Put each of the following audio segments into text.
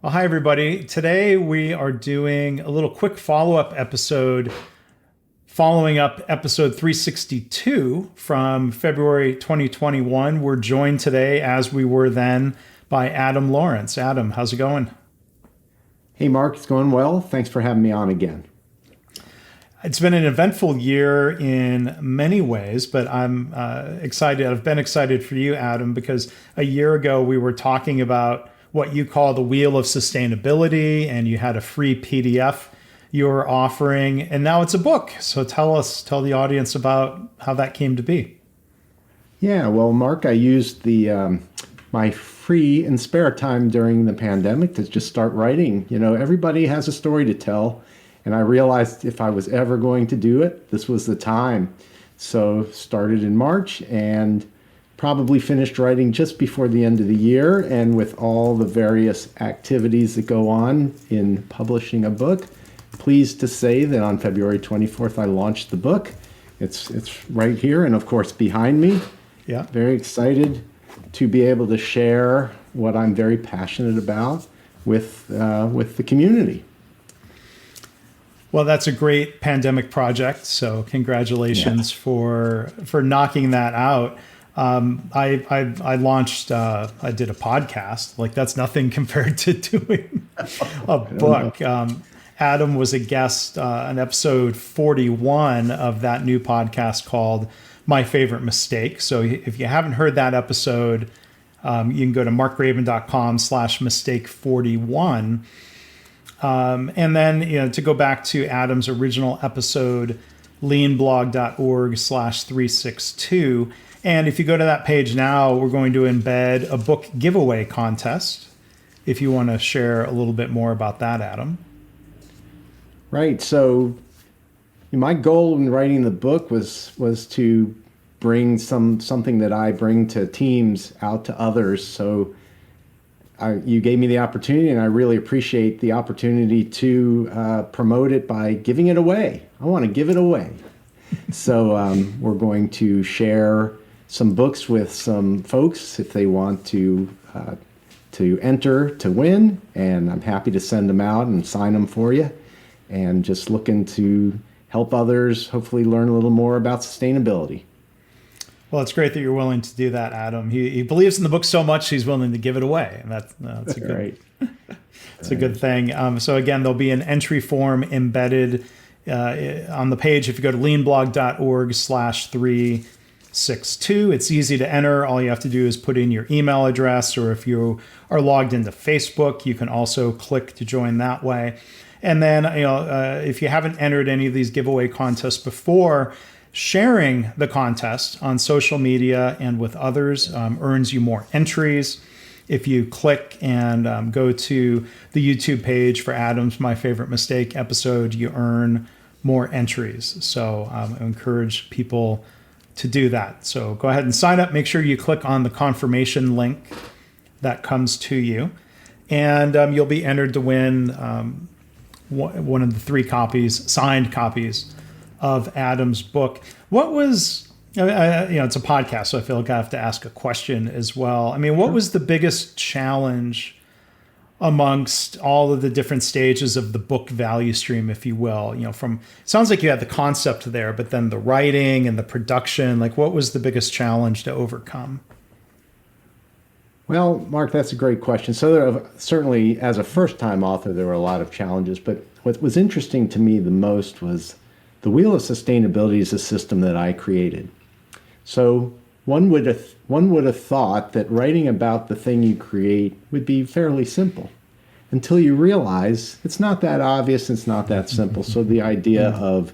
Well, hi, everybody. Today we are doing a little quick follow up episode following up episode 362 from February 2021. We're joined today, as we were then, by Adam Lawrence. Adam, how's it going? Hey, Mark, it's going well. Thanks for having me on again. It's been an eventful year in many ways, but I'm excited. I've been excited for you, Adam, because a year ago we were talking about what you call the Wheel of Sustainability, and you had a free PDF you were offering, and now it's a book. So tell the audience about how that came to be. Yeah, well, Mark, I used the my free and spare time during the pandemic to just start writing. You know, everybody has a story to tell, and I realized if I was ever going to do it, this was the time. So started in March and probably finished writing just before the end of the year. And with all the various activities that go on in publishing a book, pleased to say that on February 24th, I launched the book. It's right here and, of course, behind me. Yeah. Very excited to be able to share what I'm very passionate about with the community. Well, that's a great pandemic project. So congratulations for knocking that out. I launched, I did a podcast. Like, that's nothing compared to doing a book. Adam was a guest on episode 41 of that new podcast called My Favorite Mistake. So if you haven't heard that episode, you can go to markgraven.com/mistake41. And then, to go back to Adam's original episode, leanblog.org/362. And if you go to that page now, we're going to embed a book giveaway contest. If you want to share a little bit more about that, Adam. Right. So my goal in writing the book was to bring something that I bring to teams out to others. So you gave me the opportunity, and I really appreciate the opportunity to promote it by giving it away. I want to give it away. So we're going to share some books with some folks if they want to enter to win, and I'm happy to send them out and sign them for you. And just looking to help others hopefully learn a little more about sustainability. Well, it's great that you're willing to do that, Adam. He believes in the book so much he's willing to give it away, and that's a good. Right. It's a good thing. So again, there'll be an entry form embedded on the page. If you go to leanblog.org/362, it's easy to enter. All you have to do is put in your email address, or if you are logged into Facebook, you can also click to join that way. And then, if you haven't entered any of these giveaway contests before, sharing the contest on social media and with others earns you more entries. If you click and go to the YouTube page for Adam's My Favorite Mistake episode, you earn more entries. So I encourage people to do that. So go ahead and sign up. Make sure you click on the confirmation link that comes to you, and you'll be entered to win one of the 3 signed copies of Adam's book. What was, it's a podcast, so I feel like I have to ask a question as well. I mean, what was the biggest challenge amongst all of the different stages of the book value stream, if you will? Sounds like you had the concept there, but then the writing and the production, like, what was the biggest challenge to overcome? Well, Mark, that's a great question. So certainly, as a first-time author, there were a lot of challenges. But what was interesting to me the most was the Wheel of Sustainability is a system that I created. So one would have thought that writing about the thing you create would be fairly simple, until you realize it's not that obvious. It's not that simple. So the idea of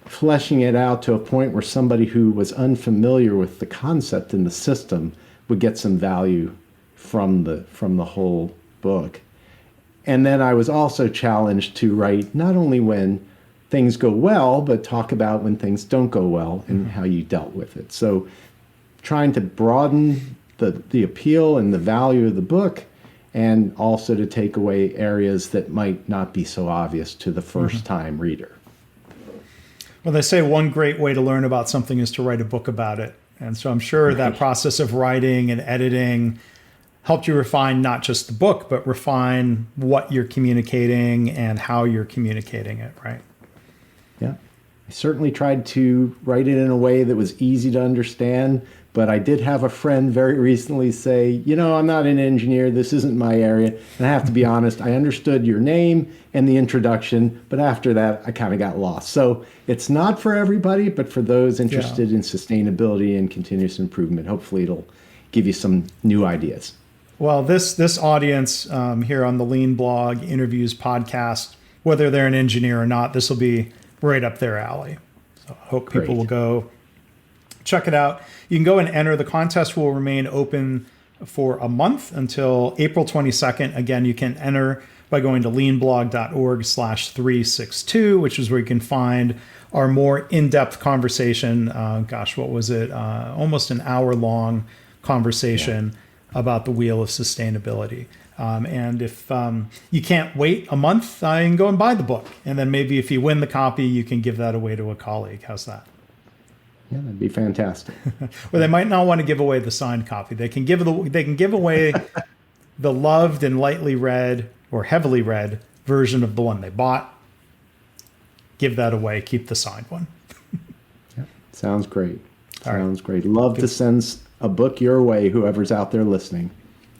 fleshing it out to a point where somebody who was unfamiliar with the concept and the system would get some value from the whole book. And then I was also challenged to write not only when things go well, but talk about when things don't go well and how you dealt with it. So trying to broaden the appeal and the value of the book, and also to take away areas that might not be so obvious to the first-time reader. Well, they say one great way to learn about something is to write a book about it. And so I'm sure that process of writing and editing helped you refine not just the book, but refine what you're communicating and how you're communicating it, right? Yeah. I certainly tried to write it in a way that was easy to understand, but I did have a friend very recently say, I'm not an engineer, this isn't my area. And I have to be honest, I understood your name and the introduction, but after that, I kind of got lost. So it's not for everybody, but for those interested in sustainability and continuous improvement, hopefully it'll give you some new ideas. Well, this audience here on the Lean Blog Interviews podcast, whether they're an engineer or not, this will be right up their alley. So I hope people will go check it out. You can go and enter. The contest will remain open for a month until April 22nd. Again, you can enter by going to leanblog.org/362, which is where you can find our more in-depth conversation. What was it? Almost an hour-long conversation about the wheel of sustainability. And if you can't wait a month, you can go and buy the book. And then maybe if you win the copy, you can give that away to a colleague. How's that? Yeah, that'd be fantastic. Or they might not want to give away the signed copy. They can give away the loved and lightly read or heavily read version of the one they bought. Give that away. Keep the signed one. Sounds great. Sounds great. Love to send a book your way, whoever's out there listening.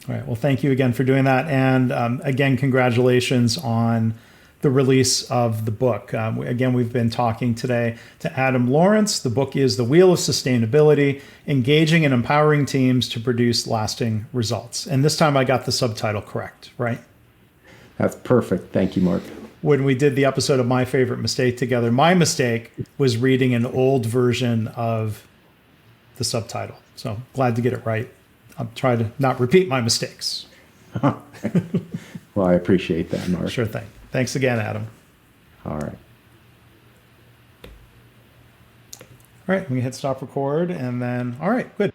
All right. Well, thank you again for doing that. And again, congratulations on the release of the book. Again, we've been talking today to Adam Lawrence. The book is The Wheel of Sustainability, Engaging and Empowering Teams to Produce Lasting Results. And this time I got the subtitle correct, right? That's perfect. Thank you, Mark. When we did the episode of My Favorite Mistake together, my mistake was reading an old version of the subtitle. So glad to get it right. I'll try to not repeat my mistakes. Well, I appreciate that, Mark. Sure thing. Thanks again, Adam. All right. All right, we can hit stop record and then, all right, good.